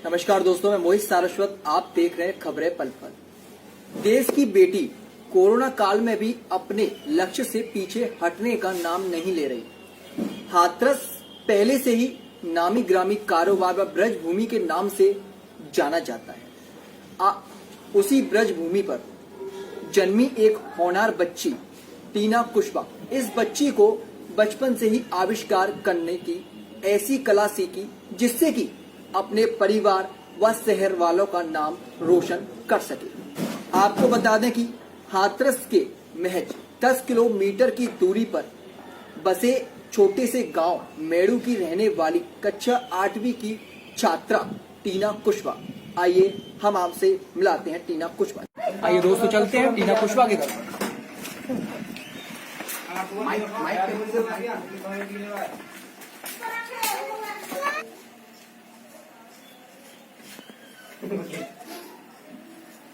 नमस्कार दोस्तों, मैं मोहित सारस्वत। आप देख रहे हैं खबरें पल पल। देश की बेटी कोरोना काल में भी अपने लक्ष्य से पीछे हटने का नाम नहीं ले रही। हाथरस पहले से ही नामी ग्रामी कारोबार व ब्रजभूमि के नाम से जाना जाता है। उसी ब्रजभूमि पर जन्मी एक होनहार बच्ची टीना कुशवाहा। इस बच्ची को बचपन से ही आविष्कार करने की ऐसी कला सीखी जिससे कि अपने परिवार व शहर वालों का नाम रोशन कर सके। आपको बता दें कि हाथरस के महज 10 किलोमीटर की दूरी पर बसे छोटे से गांव मेड़ू की रहने वाली कक्षा 8वीं की छात्रा टीना कुशवाहा। आइए हम आपसे मिलाते हैं टीना कुशवाहा। आइए दोस्तों, चलते हैं टीना कुशवाहा के घर।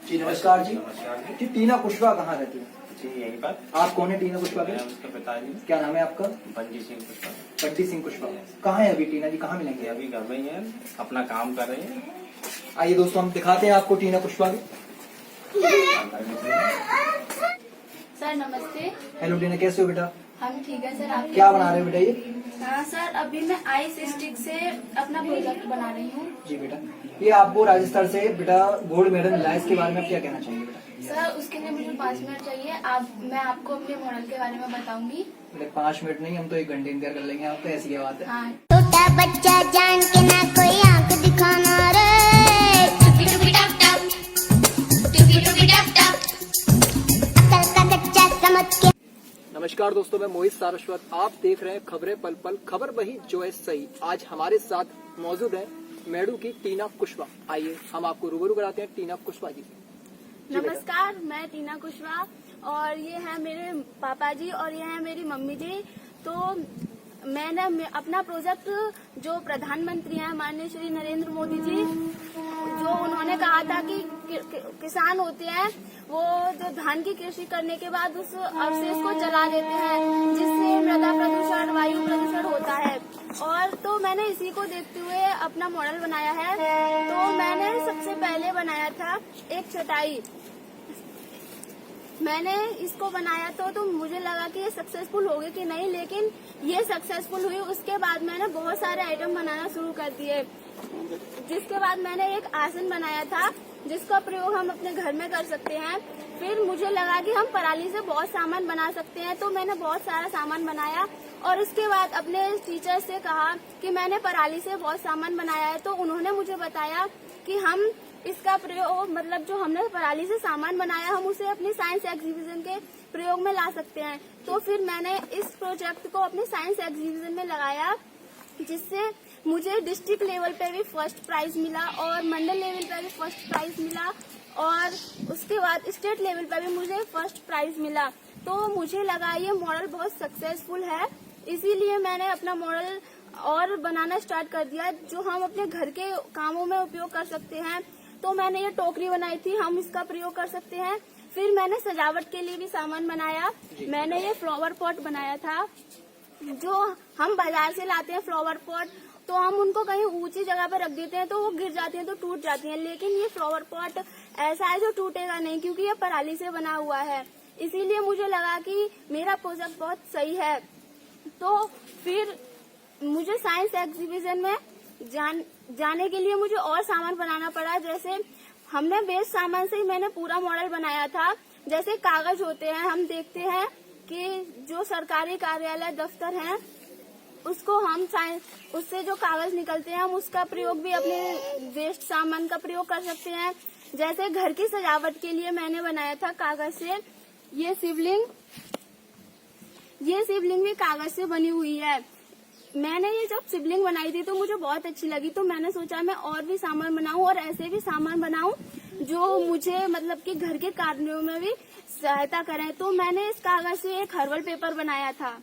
जी नमस्कार जी। जी टीना कुशवाहा कहाँ रहती है? जी यहीं पर। आप कौन है टीना कुशवाहा? मैं उसके पिताजी। क्या नाम है आपका? बंटी सिंह कुशवाहा। बंटी सिंह कुशवाहा। कहाँ है अभी टीना जी? कहाँ मिलेंगे? अभी घर में ही है, अपना काम कर रहे हैं। आइए दोस्तों, हम दिखाते हैं आपको टीना कुशवाहा। सर नमस्ते। हेलो टीना, कैसे हो बेटा? हम ठीक है सर। आप क्या बना रहे हो बेटा ये? हाँ सर, अभी मैं आइस स्टिक से अपना प्रोजेक्ट बना रही हूँ। जी बेटा, ये आपको राजस्थान से बेटा गोल्ड मेडल मिला है, इसके बारे में आप क्या कहना चाहेंगे बेटा? सर उसके लिए मुझे 5 मिनट चाहिए। मैं आपको अपने मॉडल के बारे में बताऊंगी। बेटा 5 मिनट नहीं, हम तो 1 घंटे इंतजार कर लेंगे। आपको ऐसी क्या बात है? हाँ। छोटा बच्चा जान के ना कोई आंख दिखाना रे। टुकी टुकी टप टप, टुकी टुकी टप टप, अकल का कच्चा समझ के। नमस्कार दोस्तों, मैं मोहित सारस्वत। आप देख रहे हैं खबरें पल पल, खबर वही जो है सही। आज हमारे साथ मौजूद है मेड़ू की टीना कुशवाहा। आइए हम आपको रूबरू कराते हैं टीना कुशवाहा जी से। जी बेटा। नमस्कार, मैं टीना कुशवाहा और ये है मेरे पापा जी और ये है मेरी मम्मी जी। तो मैंने अपना प्रोजेक्ट जो प्रधानमंत्री हैं माननीय श्री नरेंद्र मोदी जी, जो उन्होंने कहा था कि किसान होते हैं वो जो धान की कृषि करने के बाद उस अवशेष को जला देते हैं, जिससे मृदा प्रदूषण, वायु प्रदूषण होता है। और तो मैंने इसी को देखते हुए अपना मॉडल बनाया है। तो मैंने सबसे पहले बनाया था एक चटाई। मैंने इसको बनाया तो मुझे लगा कि ये सक्सेसफुल होगी कि नहीं, लेकिन ये सक्सेसफुल हुई। उसके बाद मैंने बहुत सारे आइटम बनाना शुरू कर दिए, जिसके बाद मैंने एक आसन बनाया था जिसका प्रयोग हम अपने घर में कर सकते हैं। फिर मुझे लगा कि हम पराली से बहुत सामान बना सकते हैं, तो मैंने बहुत सारा सामान बनाया। और उसके बाद अपने टीचर से कहा कि मैंने पराली से बहुत सामान बनाया है, तो उन्होंने मुझे बताया कि हम इसका प्रयोग, मतलब जो हमने पराली से सामान बनाया, हम उसे अपनी साइंस एग्जीबिशन के प्रयोग में ला सकते हैं। तो फिर मैंने इस प्रोजेक्ट को अपने साइंस एग्जीबिशन में लगाया, जिससे मुझे डिस्ट्रिक्ट लेवल पे भी फर्स्ट प्राइज मिला और मंडल लेवल पे भी फर्स्ट प्राइज मिला और उसके बाद स्टेट लेवल पे भी मुझे फर्स्ट प्राइज मिला। तो मुझे लगा ये मॉडल बहुत सक्सेसफुल है, इसीलिए मैंने अपना मॉडल और बनाना स्टार्ट कर दिया जो हम अपने घर के कामों में उपयोग कर सकते हैं। तो मैंने ये टोकरी बनाई थी, हम इसका प्रयोग कर सकते हैं। फिर मैंने सजावट के लिए भी सामान बनाया। मैंने ये फ्लावर पॉट बनाया था, जो हम बाजार से लाते हैं फ्लावर पॉट, तो हम उनको कहीं ऊंची जगह पर रख देते हैं तो वो गिर जाती हैं, तो टूट जाती हैं। लेकिन ये फ्लावर पॉट ऐसा है जो टूटेगा नहीं, क्योंकि ये पराली से बना हुआ है। इसीलिए मुझे लगा कि मेरा प्रोजेक्ट बहुत सही है। तो फिर मुझे साइंस एग्जीबिशन में जाने के लिए मुझे और सामान बनाना पड़ा। जैसे हमने बेस्ट सामान से ही मैंने पूरा मॉडल बनाया था। जैसे कागज होते हैं, हम देखते हैं कि जो सरकारी कार्यालय दफ्तर हैं, उसको हम उससे जो कागज निकलते हैं, हम उसका प्रयोग भी अपने वेस्ट सामान का प्रयोग कर सकते हैं। जैसे घर की सजावट के लिए मैंने बनाया था कागज से ये शिवलिंग भी कागज से बनी हुई है। मैंने ये जब शिवलिंग बनाई थी तो मुझे बहुत अच्छी लगी, तो मैंने सोचा मैं और भी सामान बनाऊं और ऐसे भी सामान बनाऊं जो मुझे मतलब कि घर के कार्यों में भी सहायता करें। तो मैंने इस कागज से एक हर्बल पेपर बनाया था।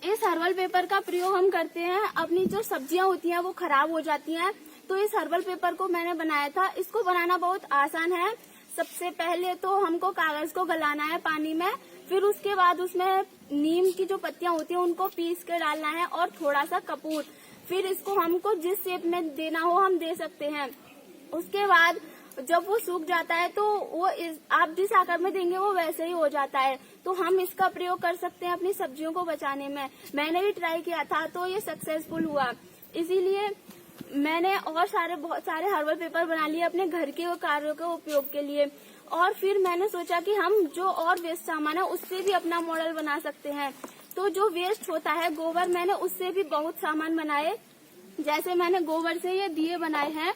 इस हर्बल पेपर का प्रयोग हम करते हैं, अपनी जो सब्जियां होती हैं वो खराब हो जाती हैं, तो इस हर्बल पेपर को मैंने बनाया था। इसको बनाना बहुत आसान है। सबसे पहले तो हमको कागज को गलाना है पानी में, फिर उसके बाद उसमें नीम की जो पत्तियां होती हैं उनको पीस के डालना है और थोड़ा सा कपूर। फिर इसको हमको जिस शेप में देना हो हम दे सकते हैं। उसके बाद जब वो सूख जाता है तो वो आप जिस आकार में देंगे वो वैसे ही हो जाता है। तो हम इसका प्रयोग कर सकते हैं अपनी सब्जियों को बचाने में। मैंने भी ट्राई किया था तो ये सक्सेसफुल हुआ, इसीलिए मैंने और बहुत सारे हर्बल पेपर बना लिए अपने घर के कार्यों के उपयोग के लिए। और फिर मैंने सोचा कि हम जो और वेस्ट सामान है उससे भी अपना मॉडल बना सकते हैं। तो जो वेस्ट होता है गोबर, मैंने उससे भी बहुत सामान बनाए। जैसे मैंने गोबर से ये दिए बनाए हैं।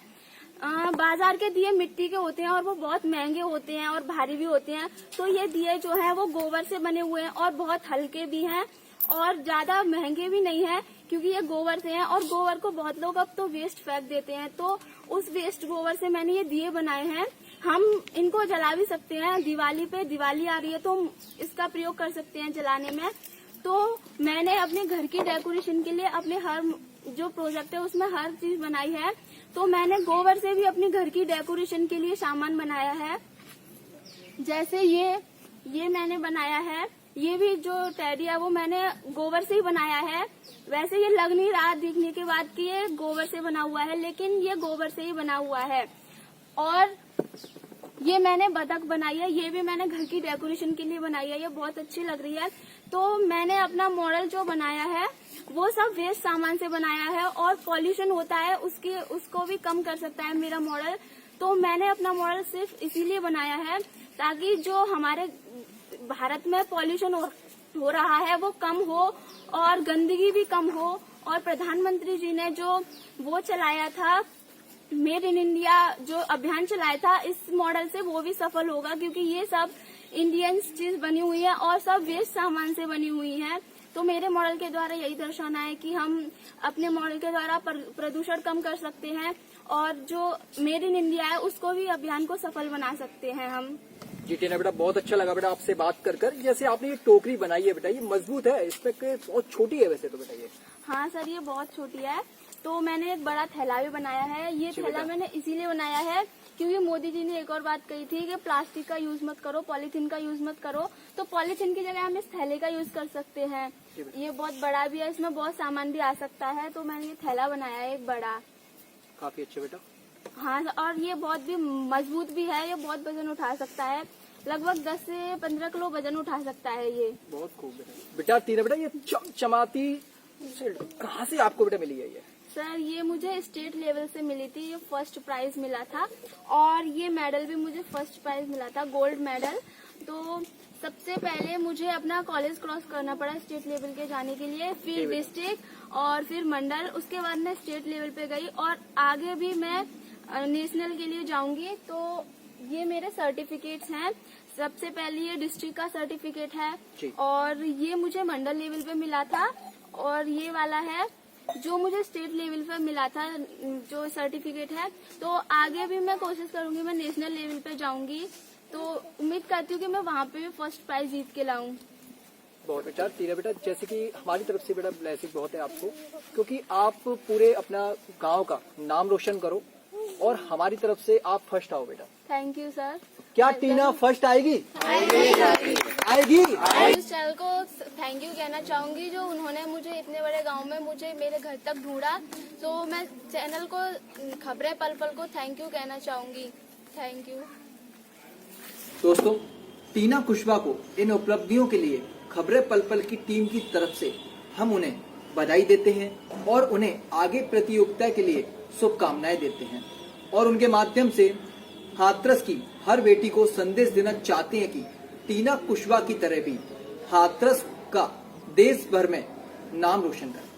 बाजार के दिए मिट्टी के होते हैं और वो बहुत महंगे होते हैं और भारी भी होते हैं। तो ये दिए जो है वो गोबर से बने हुए हैं और बहुत हल्के भी हैं और ज्यादा महंगे भी नहीं है, क्योंकि ये गोबर से हैं। और गोबर को बहुत लोग अब तो वेस्ट फेंक देते हैं, तो उस वेस्ट गोबर से मैंने ये दिए बनाए हैं। हम इनको जला भी सकते हैं। दिवाली आ रही है तो इसका प्रयोग कर सकते हैं जलाने में। तो मैंने अपने घर की डेकोरेशन के लिए अपने हर जो प्रोजेक्ट है उसमें हर चीज बनाई है। तो मैंने गोबर से भी अपने घर की डेकोरेशन के लिए सामान बनाया है। जैसे ये मैंने बनाया है। ये भी जो टेडी है वो मैंने गोबर से ही बनाया है। वैसे ये लग नहीं रहा दिखने के बाद कि ये गोबर से बना हुआ है, लेकिन ये गोबर से ही बना हुआ है। और ये मैंने बतख बनाई है, ये भी मैंने घर की डेकोरेशन के लिए बनाई है। ये बहुत अच्छी लग रही है। तो मैंने अपना मॉडल जो बनाया है वो सब वेस्ट सामान से बनाया है और पॉल्यूशन होता है उसको भी कम कर सकता है मेरा मॉडल। तो मैंने अपना मॉडल सिर्फ इसीलिए बनाया है ताकि जो हमारे भारत में पॉल्यूशन हो रहा है वो कम हो और गंदगी भी कम हो। और प्रधानमंत्री जी ने जो वो चलाया था मेड इन इंडिया जो अभियान चलाया था, इस मॉडल से वो भी सफल होगा, क्योंकि ये सब इंडियन चीज बनी हुई है और सब वेस्ट सामान से बनी हुई है। तो मेरे मॉडल के द्वारा यही दर्शाना है कि हम अपने मॉडल के द्वारा प्रदूषण कम कर सकते हैं और जो मेड इन इंडिया है उसको भी अभियान को सफल बना सकते हैं हम। जी टीना बेटा, बहुत अच्छा लगा बेटा आपसे बात कर। जैसे आपने ये टोकरी बनाई है बेटा, ये मजबूत है, इसमें बहुत छोटी है वैसे तो बेटा ये। हाँ सर, ये बहुत छोटी है। तो मैंने एक बड़ा थैला भी बनाया है। ये थैला मैंने इसीलिए बनाया है क्योंकि मोदी जी ने एक और बात कही थी कि प्लास्टिक का यूज मत करो, पॉलीथीन का यूज मत करो। तो पॉलीथीन की जगह हम इस थैले का यूज कर सकते हैं। ये बहुत बड़ा भी है, इसमें बहुत सामान भी आ सकता है। तो मैंने ये थैला बनाया है एक बड़ा। काफी अच्छा बेटा। हाँ, और ये बहुत भी मजबूत भी है। ये बहुत वजन उठा सकता है, लगभग 10 से 15 किलो वजन उठा सकता है ये। बहुत खूब बेटा टीना बेटा, ये चमचमाती कहाँ से आपको बेटा मिली है ये? सर, ये मुझे स्टेट लेवल से मिली थी। ये फर्स्ट प्राइज मिला था और ये मेडल भी मुझे फर्स्ट प्राइज मिला था, गोल्ड मेडल। तो सबसे पहले मुझे अपना कॉलेज क्रॉस करना पड़ा स्टेट लेवल के जाने के लिए, फिर डिस्ट्रिक्ट और फिर मंडल। उसके बाद मैं स्टेट लेवल पे गई और आगे भी मैं नेशनल के लिए जाऊंगी। तो ये मेरे सर्टिफिकेट्स हैं। सबसे पहले ये डिस्ट्रिक्ट का सर्टिफिकेट है और ये मुझे मंडल लेवल पे मिला था। और ये वाला है जो मुझे स्टेट लेवल पे मिला था, जो सर्टिफिकेट है। तो आगे भी मैं कोशिश करूंगी, मैं नेशनल लेवल पे जाऊंगी। तो उम्मीद करती हूँ कि मैं वहाँ पे भी फर्स्ट प्राइज जीत के लाऊं। बहुत अच्छा टीना बेटा, जैसे कि हमारी तरफ से बेटा ब्लेसिंग बहुत है आपको, क्योंकि आप पूरे अपना गांव का नाम रोशन करो और हमारी तरफ से आप फर्स्ट आओ बेटा। Thank you sir. क्या टीना फर्स्ट आएगी? आएगी। इस चैनल को थैंक यू कहना चाहूंगी जो उन्होंने मुझे इतने बड़े गांव में मुझे मेरे घर तक ढूंढा। तो मैं चैनल को खबरें पल पल को थैंक यू कहना चाहूंगी। Thank you. दोस्तों, टीना कुशवाहा को इन उपलब्धियों के लिए खबरें पल पल की टीम की तरफ से हम उन्हें बधाई देते हैं और उन्हें आगे प्रतियोगिता के लिए शुभकामनाएं देते हैं और उनके माध्यम से हाथरस की हर बेटी को संदेश देना चाहते हैं कि टीना कुशवाहा की तरह भी हाथरस का देश भर में नाम रोशन करें।